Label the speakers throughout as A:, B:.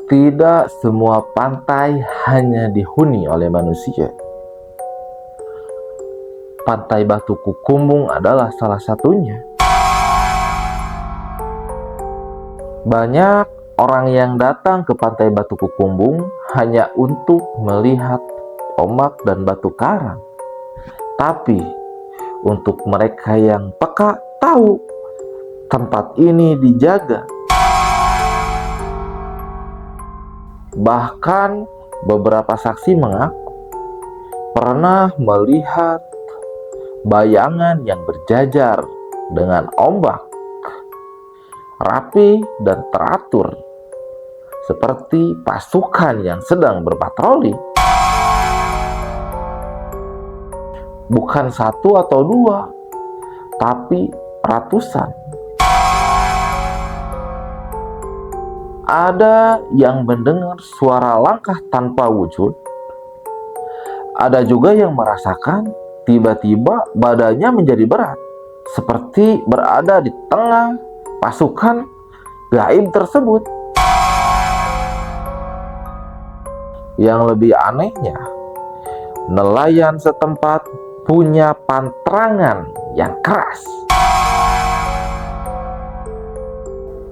A: Tidak semua pantai hanya dihuni oleh manusia. Pantai Batu Kukumbung adalah salah satunya. Banyak orang yang datang ke Pantai Batu Kukumbung hanya untuk melihat ombak dan batu karang. Tapi untuk mereka yang peka tahu tempat ini dijaga. Bahkan beberapa saksi mengaku pernah melihat bayangan yang berjajar dengan ombak, rapi dan teratur, seperti pasukan yang sedang berpatroli. Bukan satu atau dua, tapi ratusan. Ada yang mendengar suara langkah tanpa wujud. Ada juga yang merasakan tiba-tiba badannya menjadi berat, seperti berada di tengah pasukan gaib tersebut. Yang lebih anehnya, nelayan setempat punya pantrangan yang keras,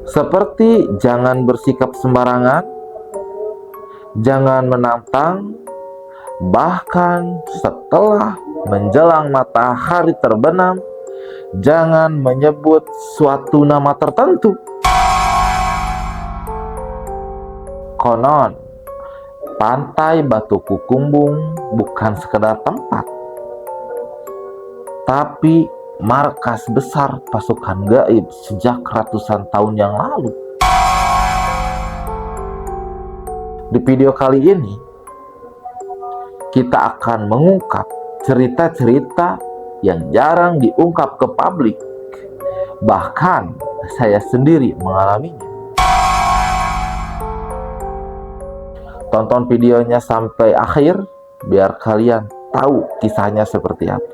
A: seperti jangan bersikap sembarangan, jangan menantang, bahkan setelah menjelang matahari terbenam, jangan menyebut suatu nama tertentu. Konon, Pantai Batu Kukumbung bukan sekedar tempat, tapi markas besar pasukan gaib sejak ratusan tahun yang lalu. Di video kali ini, kita akan mengungkap cerita-cerita yang jarang diungkap ke publik. Bahkan saya sendiri mengalaminya. Tonton videonya sampai akhir biar kalian tahu kisahnya seperti apa.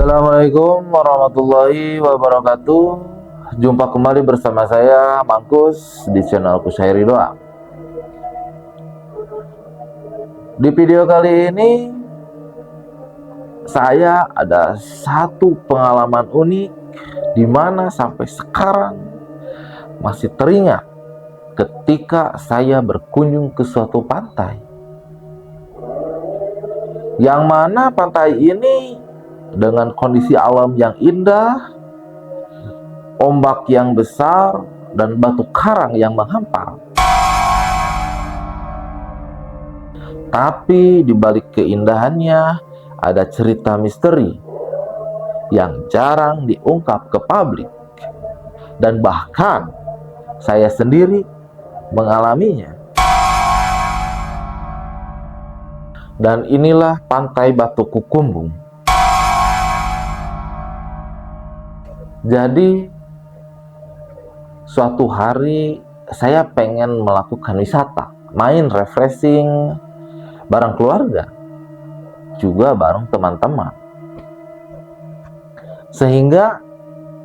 A: Assalamualaikum warahmatullahi wabarakatuh. Jumpa kembali bersama saya Mangkus di channel Kusyairi Doa. Di video kali ini saya ada satu pengalaman unik di mana sampai sekarang masih teringat ketika saya berkunjung ke suatu pantai. Yang mana pantai ini dengan kondisi alam yang indah, ombak yang besar, dan batu karang yang menghampar. Tapi di balik keindahannya ada cerita misteri yang jarang diungkap ke publik, dan bahkan saya sendiri mengalaminya. Dan inilah Pantai Batu Kukumbung. Jadi suatu hari saya pengen melakukan wisata, main refreshing bareng keluarga, juga bareng teman-teman. Sehingga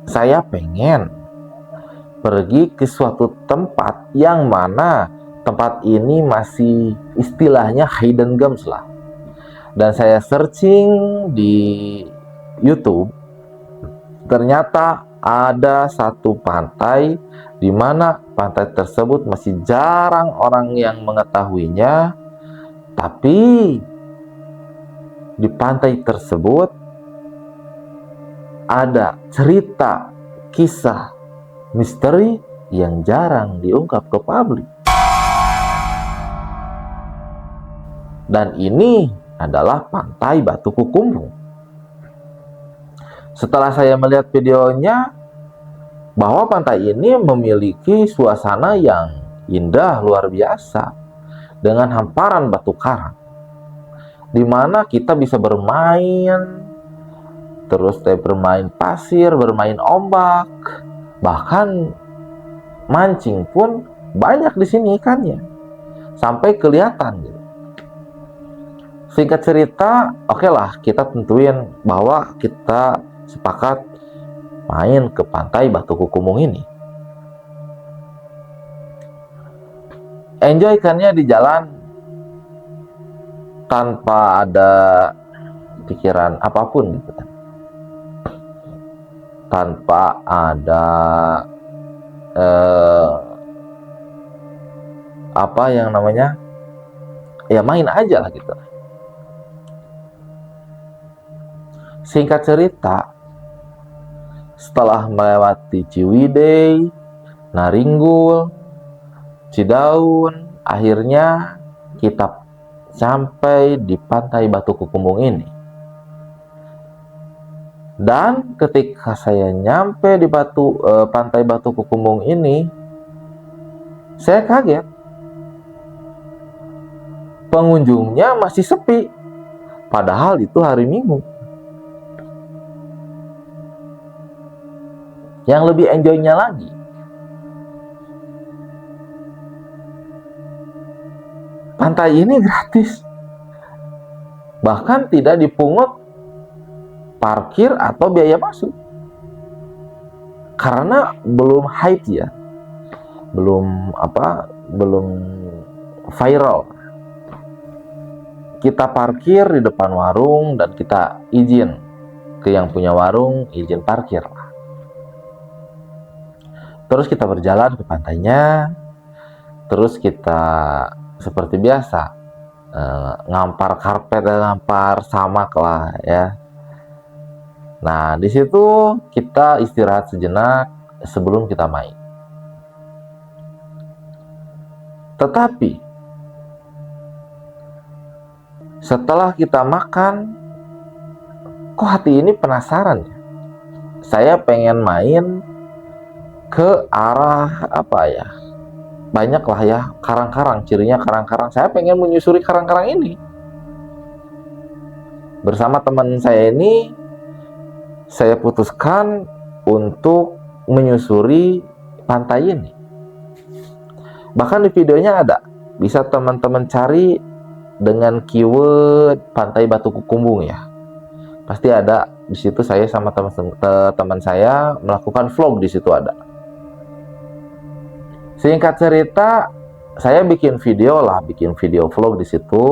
A: saya pengen pergi ke suatu tempat yang mana tempat ini masih istilahnya hidden gems lah. Dan saya searching di YouTube. Ternyata ada satu pantai di mana pantai tersebut masih jarang orang yang mengetahuinya. Tapi di pantai tersebut ada cerita kisah misteri yang jarang diungkap ke publik. Dan ini adalah Pantai Batu Kukumbung. Setelah saya melihat videonya, bahwa pantai ini memiliki suasana yang indah luar biasa dengan hamparan batu karang, di mana kita bisa bermain, terus bermain pasir, bermain ombak, bahkan mancing pun banyak di sini ikannya, sampai kelihatan gitu. Singkat cerita, oke lah, kita tentuin bahwa kita sepakat main ke Pantai Batu Kukumbung ini. Enjoy ikannya di jalan tanpa ada pikiran apapun gitu kan. Tanpa ada apa yang namanya, ya main aja lah gitu. Singkat cerita, setelah melewati Ciwidey, Naringgul, Cidaun, akhirnya kita sampai di Pantai Batu Kukumbung ini. Dan ketika saya nyampe di Pantai Batu Kukumbung ini, saya kaget. Pengunjungnya masih sepi, padahal itu hari Minggu. Yang lebih enjoy-nya lagi, pantai ini gratis. Bahkan tidak dipungut parkir atau biaya masuk. Karena belum hype ya. Belum viral. Kita parkir di depan warung dan kita izin ke yang punya warung, izin parkir. Terus kita berjalan ke pantainya, terus kita seperti biasa ngampar karpet dan ngampar samak lah ya. Nah, di situ kita istirahat sejenak sebelum kita main. Tetapi setelah kita makan, kok hati ini penasaran ya. Saya pengen main ke arah apa ya, banyak lah ya karang-karang, cirinya karang-karang. Saya pengen menyusuri karang-karang ini. Bersama teman saya ini, saya putuskan untuk menyusuri pantai ini. Bahkan di videonya ada, bisa teman-teman cari dengan keyword Pantai Batu Kukumbung ya. Pasti ada di situ. Saya sama teman saya melakukan vlog di situ ada. Singkat cerita, saya bikin video vlog di situ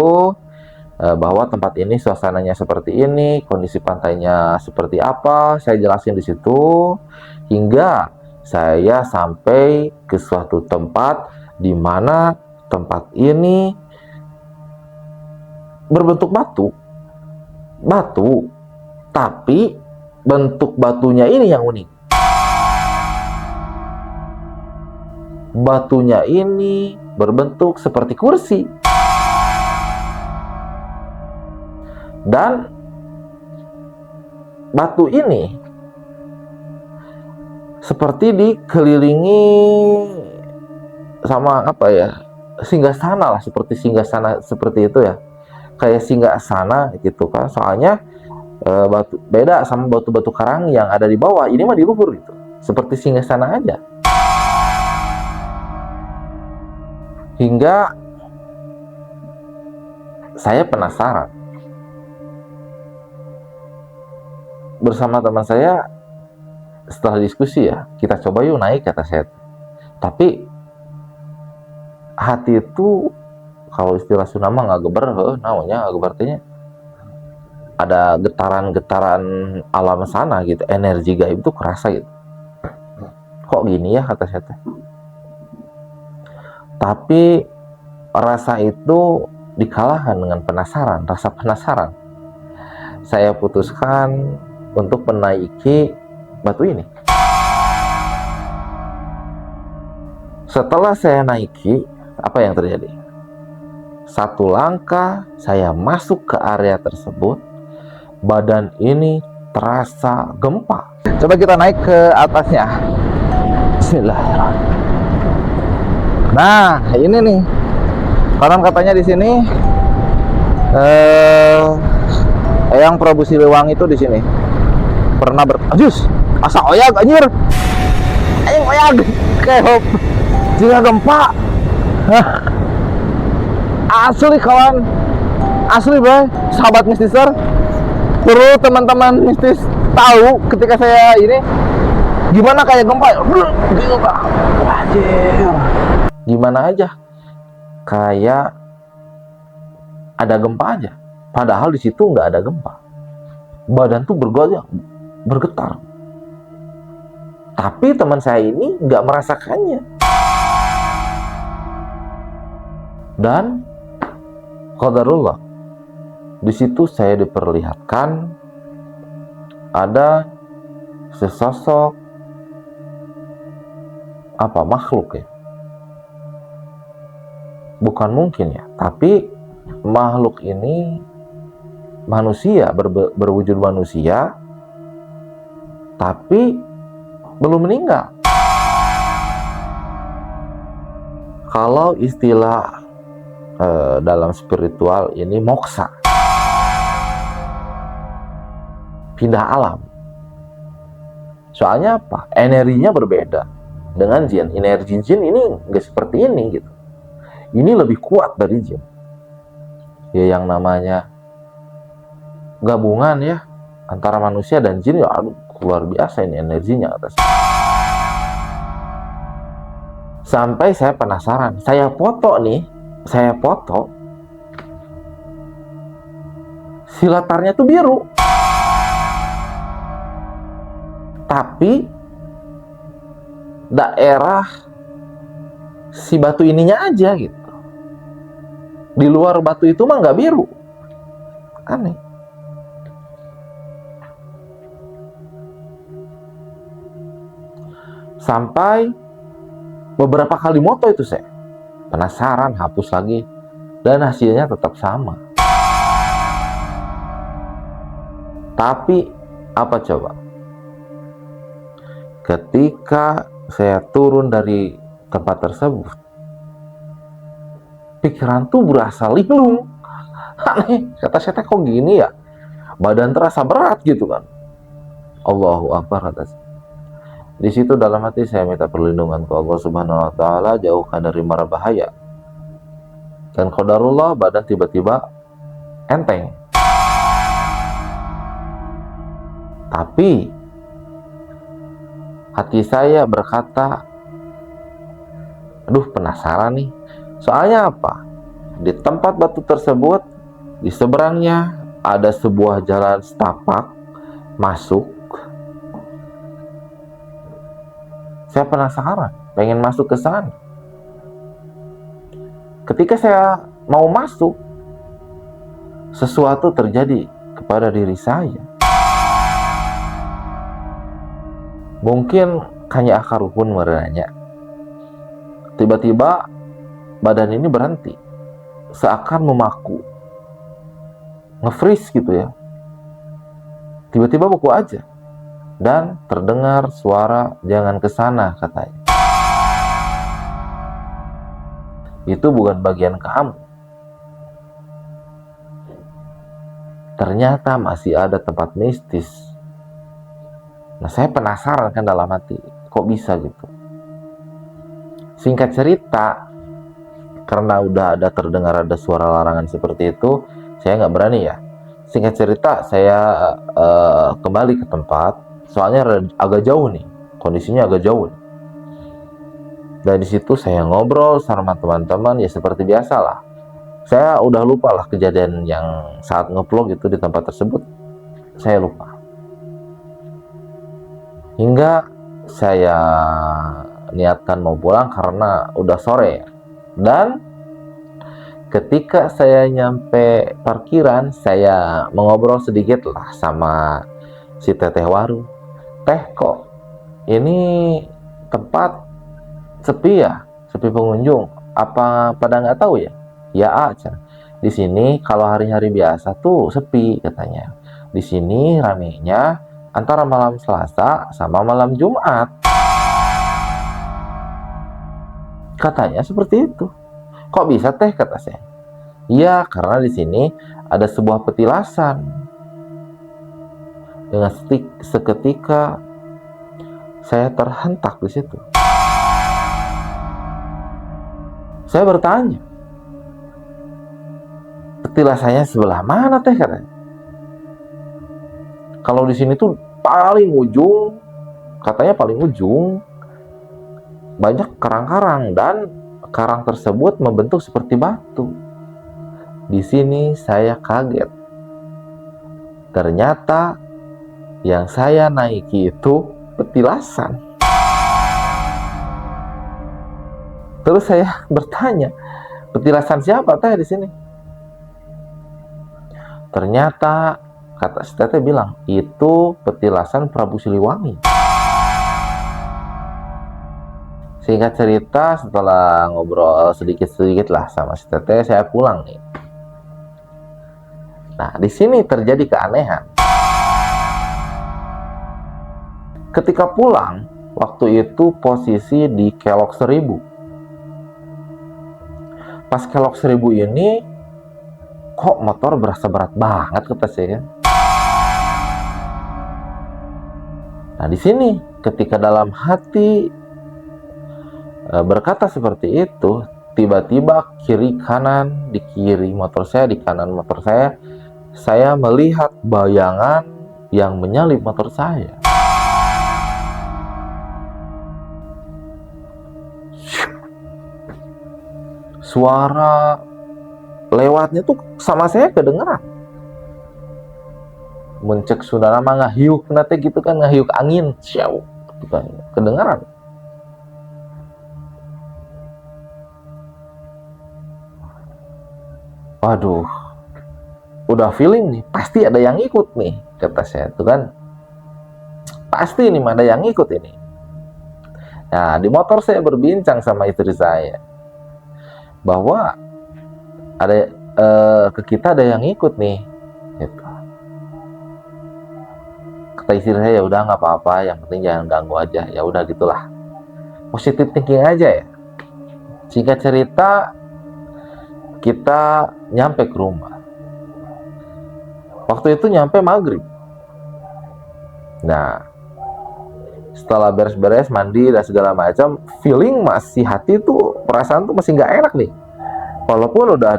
A: bahwa tempat ini suasananya seperti ini, kondisi pantainya seperti apa, saya jelasin di situ hingga saya sampai ke suatu tempat di mana tempat ini berbentuk batu, tapi bentuk batunya ini yang unik. Batunya ini berbentuk seperti kursi. Dan batu ini seperti dikelilingi sama apa ya, singgasana lah, seperti singgasana seperti itu ya. Kayak singgasana gitu kan. Soalnya batu beda sama batu-batu karang yang ada di bawah. Ini mah di luhur gitu. Seperti singgasana aja. Hingga saya penasaran. Bersama teman saya, setelah diskusi ya, kita coba yuk naik, kata saya. Tapi hati itu, kalau istilah Sunda mah ngageber, namanya ngageber, ada getaran-getaran alam sana gitu, energi gaib itu kerasa gitu. Kok gini ya, kata saya. Tapi rasa itu dikalahkan dengan penasaran, rasa penasaran. Saya putuskan untuk menaiki batu ini. Setelah saya naiki, apa yang terjadi? Satu langkah saya masuk ke area tersebut, badan ini terasa gempa. Coba kita naik ke atasnya. Bismillahirrahmanirrahim. Nah, ini nih. Konon katanya di sini Eyang Prabu Siliwangi itu di sini pernah berajus asa oyag anjir. Aing oyag kayak jika gempa. Asli kawan, asli boy, sahabat mistiser, perlu teman-teman mistis tahu ketika saya ini gimana kayak gempa. Wajir, gimana aja kayak ada gempa aja, padahal di situ nggak ada gempa. Badan tuh bergoyang, bergetar, tapi teman saya ini nggak merasakannya. Dan qadarullah, di situ saya diperlihatkan ada sesosok makhluk ya. Bukan mungkin ya, tapi makhluk ini manusia, berwujud manusia, tapi belum meninggal. Kalau istilah dalam spiritual ini moksa, pindah alam. Soalnya apa? Energinya berbeda dengan jin. Energi jin ini nggak seperti ini gitu. Ini lebih kuat dari jin. Ya yang namanya gabungan ya antara manusia dan jin, ya aduh, luar biasa ini energinya atas. Sampai saya penasaran, saya foto si latarnya tuh biru, tapi daerah si batu ininya aja gitu, di luar batu itu mah nggak biru. Aneh. Sampai beberapa kali moto itu saya penasaran, hapus lagi, dan hasilnya tetap sama. Tapi apa coba? Ketika saya turun dari tempat tersebut, pikiran tuh berasa linglung. Aneh, kata saya kok gini ya? Badan terasa berat gitu kan. Allahu Akbar, kata saya. Di situ dalam hati saya minta perlindungan ke Allah Subhanahu wa taala, jauhkan dari mara bahaya. Dan qadarullah, badan tiba-tiba enteng. Tapi hati saya berkata, aduh penasaran nih. Soalnya apa? Di tempat batu tersebut, di seberangnya ada sebuah jalan setapak masuk. Saya penasaran, pengen masuk ke sana. Ketika saya mau masuk, sesuatu terjadi kepada diri saya. Mungkin hanya akar pun merenya. Tiba-tiba badan ini berhenti, seakan memaku, nge-freeze gitu ya. Tiba-tiba beku aja. Dan terdengar suara, jangan ke sana, katanya. Itu bukan bagian kamu. Ternyata masih ada tempat mistis. Nah, saya penasaran kan dalam hati, kok bisa gitu. Singkat cerita, karena udah terdengar ada suara larangan seperti itu, saya nggak berani ya. Singkat cerita, saya kembali ke tempat. Soalnya agak jauh nih, kondisinya agak jauh. Dan di situ saya ngobrol sama teman-teman, ya seperti biasa lah. Saya udah lupa lah kejadian yang saat nge-vlog itu di tempat tersebut. Saya lupa. Hingga saya niatkan mau pulang karena udah sore. Dan ketika saya nyampe parkiran, saya mengobrol sedikit lah sama si teteh warung. Teh, kok ini tempat sepi ya, sepi pengunjung, apa pada nggak tahu ya? Ya di sini kalau hari-hari biasa tuh sepi katanya. Di sini ramenya antara malam Selasa sama malam Jumat. Katanya seperti itu. Kok bisa teh, kata saya. Iya, karena di sini ada sebuah petilasan. Dengan seketika saya terhentak di situ. Saya bertanya, petilasannya sebelah mana teh, katanya. Kalau di sini tuh paling ujung, katanya paling ujung, banyak karang-karang dan karang tersebut membentuk seperti batu. Di sini saya kaget. Ternyata yang saya naiki itu petilasan. Terus saya bertanya, petilasan siapa teh di sini? Ternyata kata si teteh bilang, itu petilasan Prabu Siliwangi. Singkat cerita, setelah ngobrol sedikit-sedikit lah sama si teteh, saya pulang nih. Nah, di sini terjadi keanehan. Ketika pulang, waktu itu posisi di Kelok 1000. Pas Kelok 1000 ini, kok motor berasa berat banget, kata saya. Nah, di sini ketika dalam hati berkata seperti itu, tiba-tiba kiri kanan, di kiri motor saya, di kanan motor saya melihat bayangan yang menyalip motor saya. Suara lewatnya tuh sama saya kedengeran. Mencek saudara mah ngahiuk nanti gitu kan, ngahiuk angin, siau, gitu kan, kedengeran. Waduh, udah feeling nih, pasti ada yang ikut nih, kata saya tuh kan. Pasti nih ada yang ikut ini. Nah, di motor saya berbincang sama istri saya bahwa ada ke kita ada yang ikut nih, gitu. Kata istri saya, ya udah nggak apa-apa, yang penting jangan ganggu aja. Ya udah gitulah, positif thinking aja ya. Singkat cerita, kita nyampe ke rumah. Waktu itu nyampe maghrib. Nah, setelah beres-beres mandi dan segala macam, feeling masih, hati tuh, perasaan tuh masih nggak enak nih. Walaupun udah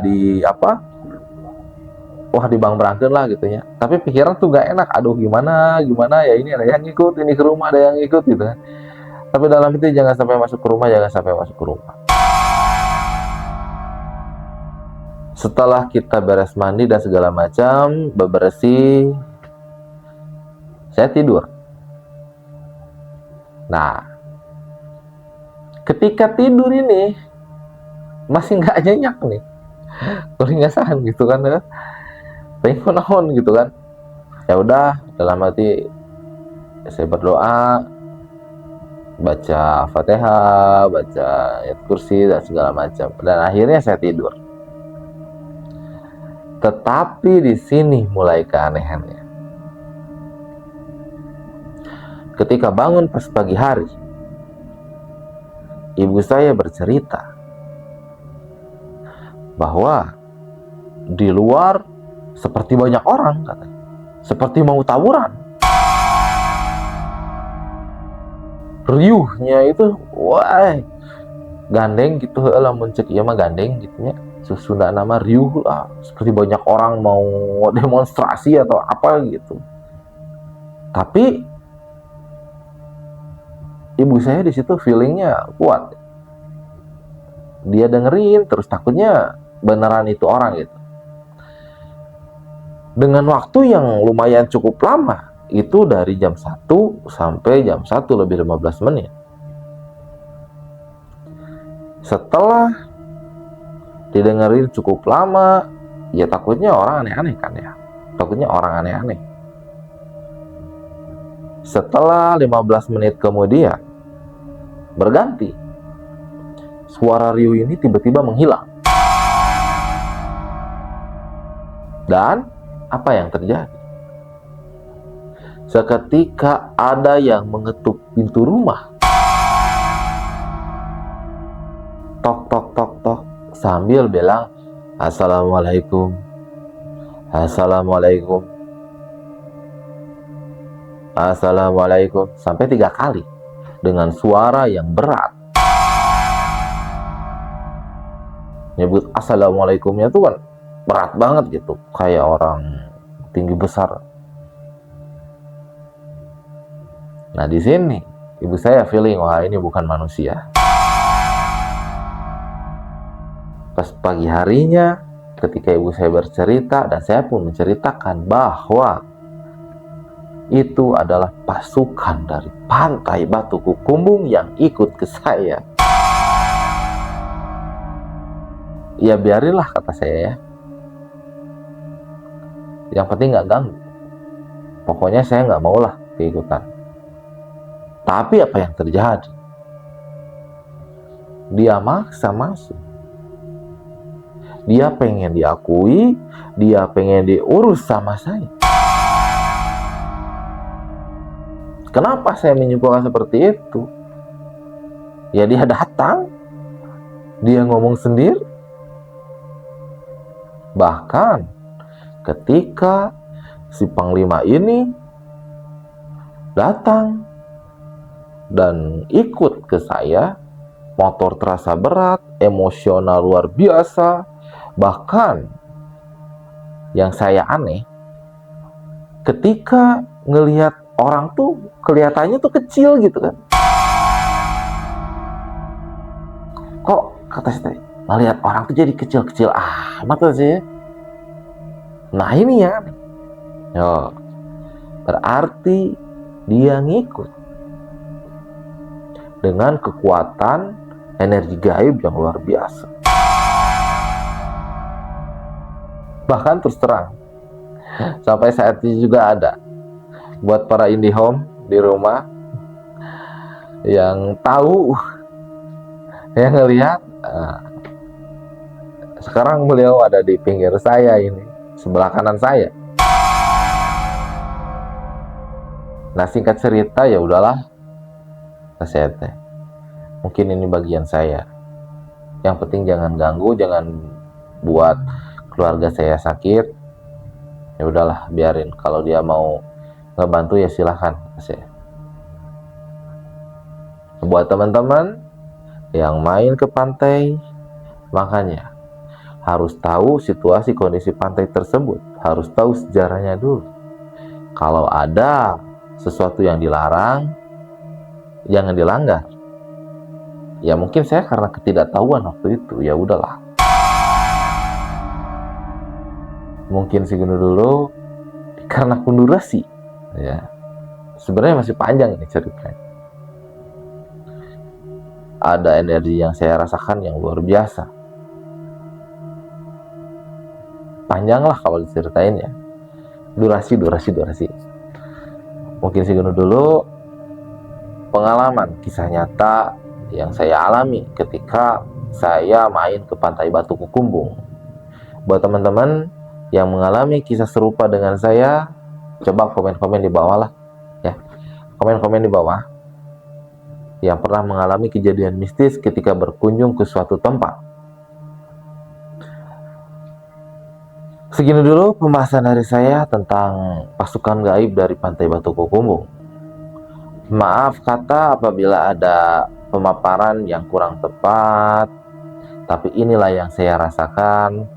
A: dibang-berangkeun lah gitu ya, tapi pikiran tuh nggak enak. Aduh, gimana ya, ini ada yang ikut, ini ke rumah ada yang ikut gitu kan. Tapi dalam itu jangan sampai masuk ke rumah. Setelah kita beres mandi dan segala macam, bebersih, saya tidur. Nah, ketika tidur ini masih nggak nyenyak nih, keringasan gitu kan, pengen nahon gitu kan. Ya udah, dalam hati saya berdoa, baca Fatihah, baca ayat kursi dan segala macam, dan akhirnya saya tidur. Tetapi di sini mulai keanehannya. Ketika bangun pas pagi hari, ibu saya bercerita bahwa di luar seperti banyak orang, katanya, seperti mau tawuran. Riuhnya itu, wah, gandeng gitu lah, mencek iya mah gandeng gitunya. Sunda nama riuh lah, seperti banyak orang mau demonstrasi atau apa gitu. Tapi ibu saya di situ feelingnya kuat. Dia dengerin terus, takutnya beneran itu orang gitu. Dengan waktu yang lumayan cukup lama, itu dari jam 1 sampai jam 1 lebih 15 menit. Setelah didengerin cukup lama, ya takutnya orang aneh-aneh kan ya. Setelah 15 menit kemudian, berganti. Suara riuh ini tiba-tiba menghilang. Dan apa yang terjadi? Seketika ada yang mengetuk pintu rumah. Tok tok tok tok, sambil bilang, "Assalamualaikum, Assalamualaikum, Assalamualaikum," sampai 3 kali dengan suara yang berat. Nyebut Assalamualaikumnya tuh kan berat banget gitu, kayak orang tinggi besar. Nah, di sini ibu saya feeling, wah ini bukan manusia. Pas pagi harinya, ketika ibu saya bercerita dan saya pun menceritakan bahwa itu adalah pasukan dari Pantai Batu Kukumbung yang ikut ke saya. Ya biarinlah, kata saya ya. Yang penting nggak ganggu. Pokoknya saya nggak maulah keikutan. Tapi apa yang terjadi? Dia maksa masuk. Dia pengen diakui, dia pengen diurus sama saya. Kenapa saya menyimpulkan seperti itu? Ya dia datang, dia ngomong sendiri. Bahkan ketika si Panglima ini datang dan ikut ke saya, motor terasa berat, emosional luar biasa. Bahkan yang saya aneh, ketika ngelihat orang tuh kelihatannya tuh kecil gitu kan. Kok kata saya, ngelihat orang tuh jadi kecil-kecil amat sih. Nah ini ya, yo, berarti dia ngikut dengan kekuatan energi gaib yang luar biasa. Bahkan terus terang, sampai saat ini juga ada buat para IndiHome di rumah yang tahu, yang ngelihat. Sekarang beliau ada di pinggir saya ini, sebelah kanan saya. Nah singkat cerita, ya udahlah, saya teh, mungkin ini bagian saya. Yang penting jangan ganggu, jangan buat keluarga saya sakit. Ya udahlah, biarin. Kalau dia mau ngebantu ya silahkan. Saya. Buat teman-teman yang main ke pantai, makanya harus tahu situasi kondisi pantai tersebut, harus tahu sejarahnya dulu. Kalau ada sesuatu yang dilarang, jangan dilanggar. Ya mungkin saya karena ketidaktahuan waktu itu, ya udahlah. Mungkin segitu dulu karena durasi. Ya, sebenarnya masih panjang ini ceritanya. Ada energi yang saya rasakan yang luar biasa. Panjang lah kalau diceritain ya. Durasi. Mungkin segitu dulu pengalaman kisah nyata yang saya alami ketika saya main ke Pantai Batu Kukumbung. Buat teman-teman yang mengalami kisah serupa dengan saya, coba komen-komen di bawah lah ya. Komen-komen di bawah yang pernah mengalami kejadian mistis ketika berkunjung ke suatu tempat. Segini dulu pembahasan dari saya tentang pasukan gaib dari Pantai Batu Kukumbung. Maaf kata apabila ada pemaparan yang kurang tepat, tapi inilah yang saya rasakan.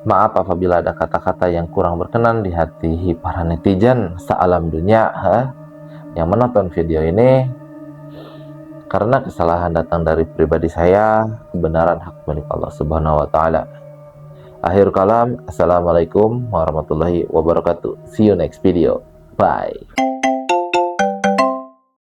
A: Maaf apabila ada kata-kata yang kurang berkenan di hati para netizen sealam dunia yang menonton video ini. Karena kesalahan datang dari pribadi saya, kebenaran hak milik Allah Subhanahu wa Ta'ala. Akhir kalam, assalamualaikum warahmatullahi wabarakatuh. See you next video. Bye.